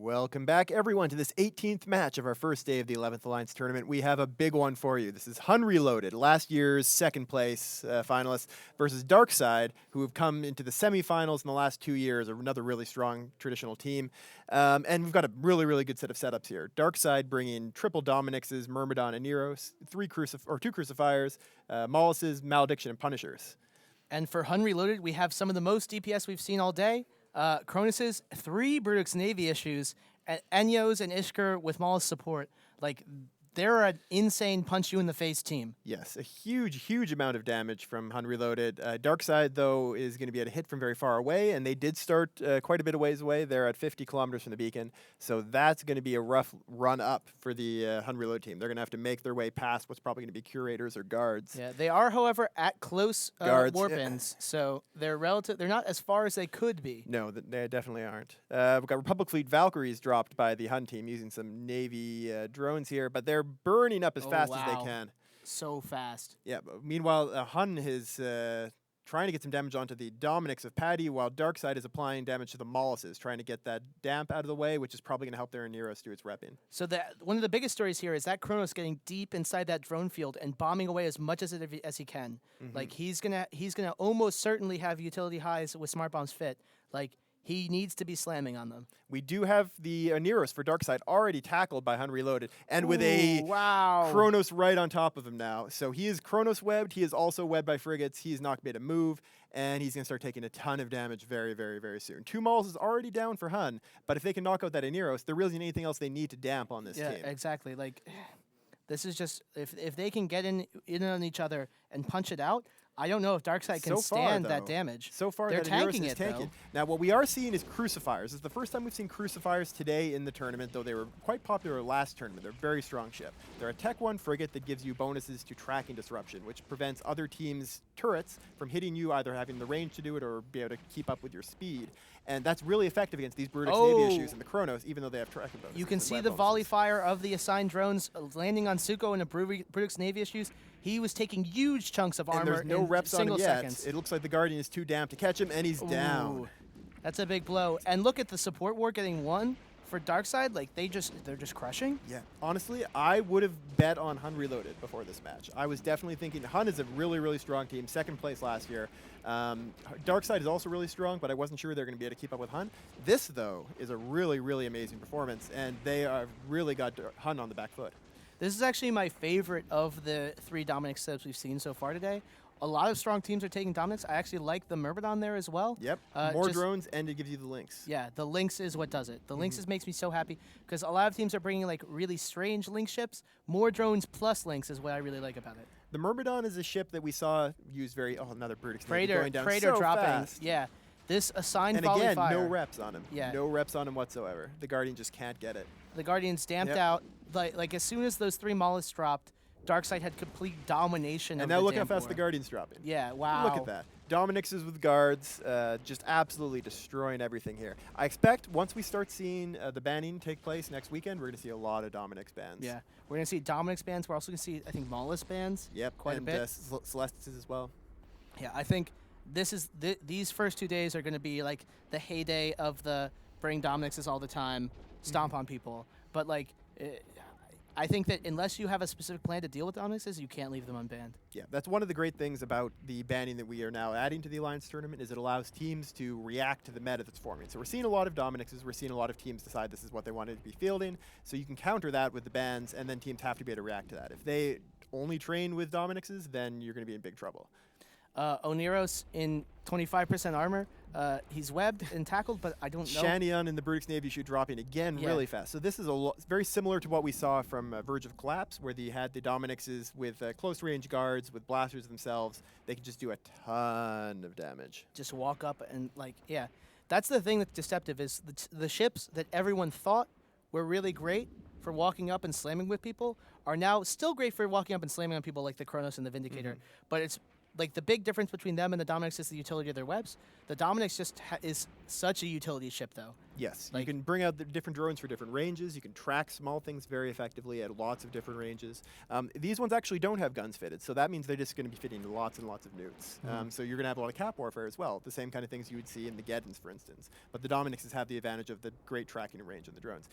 Welcome back, everyone, to this 18th match of our first day of the 11th Alliance Tournament. We have a big one for you. This is HUN Reloaded, last year's second place finalists, versus DarkSide, who have come into the semifinals in the last 2 years, another really strong traditional team. And we've got a really, really good set of setups here. DarkSide bringing triple Dominixes, Myrmidon, and Neros, two Crucifiers, Molluses, Malediction, and Punishers. And for HUN Reloaded, we have some of the most DPS we've seen all day. Cronus's 3 Brutix Navy issues, Enyos and Ishkur with Maul's support. Like, they're an insane punch-you-in-the-face team. Yes, a huge, huge amount of damage from HUN Reloaded. DarkSide, though, is going to be able to hit from very far away, and they did start quite a bit of ways away. They're at 50 kilometers from the beacon, so that's going to be a rough run-up for the HUN Reload team. They're going to have to make their way past what's probably going to be curators or guards. Yeah, they are, however, at close warp ends, so they're not as far as they could be. No, they definitely aren't. We've got Republic Fleet Valkyries dropped by the HUN team using some Navy drones here, but they're burning up as fast as they can. So fast. Yeah, but meanwhile, HUN is trying to get some damage onto the Dominix of Paddy, while DarkSide is applying damage to the Molluses, trying to get that damp out of the way, which is probably going to help their Neros do its repping. So one of the biggest stories here is that Kronos getting deep inside that drone field and bombing away as much as he can. Like, he's gonna almost certainly have utility highs with smart bombs fit. Like, he needs to be slamming on them. We do have the Neros for DarkSide already tackled by HUN Reloaded, and with a Kronos right on top of him now. So he is Kronos webbed. He is also webbed by frigates. He's not going to be able to move, and he's going to start taking a ton of damage very, very, very soon. 2 Mauls is already down for HUN, but if they can knock out that Neros, there really isn't anything else they need to damp on this team. Yeah, exactly. Like, this is just, if they can get in on each other and punch it out, I don't know if DarkSide can stand that damage. So far, they're tanking it, though. Now, what we are seeing is Crucifiers. This is the first time we've seen Crucifiers today in the tournament, though they were quite popular last tournament. They're a very strong ship. They're a Tech 1 frigate that gives you bonuses to tracking disruption, which prevents other teams' turrets from hitting you, either having the range to do it or be able to keep up with your speed. And that's really effective against these Brutix Navy issues and the Kronos, even though they have tracking bonuses. You can see the volley fire of the assigned drones landing on Suko in a Brutix Navy issues. He was taking huge chunks of armor and there's no reps on him yet. Seconds. It looks like the Guardian is too damp to catch him, and he's down. That's a big blow. And look at the support war getting won for DarkSide. Like, they're just crushing. Yeah. Honestly, I would have bet on HUN Reloaded before this match. I was definitely thinking HUN is a really, really strong team, second place last year. DarkSide is also really strong, but I wasn't sure they're going to be able to keep up with HUN. This, though, is a really, really amazing performance, and they have really got HUN on the back foot. This is actually my favorite of the 3 Dominix setups we've seen so far today. A lot of strong teams are taking Dominix. I actually like the Myrmidon there as well. Yep, more drones, and it gives you the Lynx. Yeah, the Lynx is what does it. The Lynx makes me so happy, because a lot of teams are bringing, like, really strange Lynx ships. More drones plus Lynx is what I really like about it. The Myrmidon is a ship that we saw used another Brutix Praetor going down so dropping. Fast. Yeah, this assigned and volley again, fire. no reps on him. Yeah. No reps on him whatsoever. The Guardian just can't get it. The Guardian's damped out. Like, as soon as those 3 Molluses dropped, DarkSide had complete domination of the And now look how damn fast war. the Guardian's dropping. Yeah, wow. Look at that. Dominixes with guards, just absolutely destroying everything here. I expect once we start seeing the banning take place next weekend, we're going to see a lot of Dominix bans. Yeah, we're going to see Dominix bans. We're also going to see, I think, Mollus bans. Yep, quite a bit. Celestis as well. Yeah, I think these first 2 days are going to be like the heyday of the bring Dominixes all the time, stomp on people. But, like, I think that unless you have a specific plan to deal with Dominixes, you can't leave them unbanned. Yeah, that's one of the great things about the banning that we are now adding to the Alliance tournament, is it allows teams to react to the meta that's forming. So we're seeing a lot of Dominixes, we're seeing a lot of teams decide this is what they wanted to be fielding, so you can counter that with the bans, and then teams have to be able to react to that. If they only train with Dominixes, then you're going to be in big trouble. Oneros in 25% armor. He's webbed and tackled, but I don't know. Shanion in the Brutix Navy shoot dropping again really fast. So this is very similar to what we saw from Verge of Collapse, where they had the Dominixes with close range guards, with blasters themselves. They can just do a ton of damage. Just walk up and, like, yeah. That's the thing that's deceptive, is the ships that everyone thought were really great for walking up and slamming with people are now still great for walking up and slamming on people, like the Kronos and the Vindicator. But it's like the big difference between them and the Dominix is the utility of their webs. The Dominix just is such a utility ship, though. Yes, Like- you can bring out the different drones for different ranges. You can track small things very effectively at lots of different ranges. These ones actually don't have guns fitted, so that means they're just going to be fitting lots and lots of newts. So you're going to have a lot of cap warfare as well, the same kind of things you would see in the Geddons, for instance. But the Dominixes have the advantage of the great tracking range of the drones.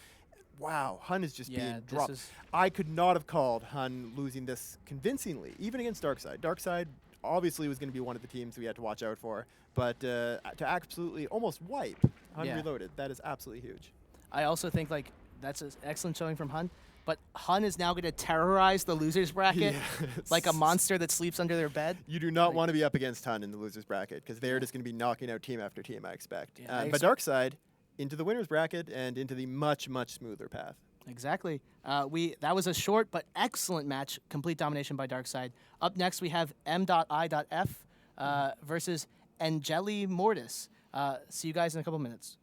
Wow, HUN is just Yeah, being this dropped. is- I could not have called HUN losing this convincingly, even against DarkSide. DarkSide obviously was going to be one of the teams we had to watch out for, but to absolutely almost wipe HUN Yeah. Reloaded, that is absolutely huge. I also think like that's an excellent showing from HUN. But HUN is now going to terrorize the losers bracket like a Yes. monster that sleeps under their bed. You do not Like- want to be up against HUN in the losers bracket because they're just going to be knocking out team after team, I expect. Yeah, I But DarkSide into the winners bracket and into the much, much smoother path. Exactly. That was a short but excellent match. Complete domination by DarkSide. Up next, we have M.I.F versus Angeli Mortis. See you guys in a couple minutes.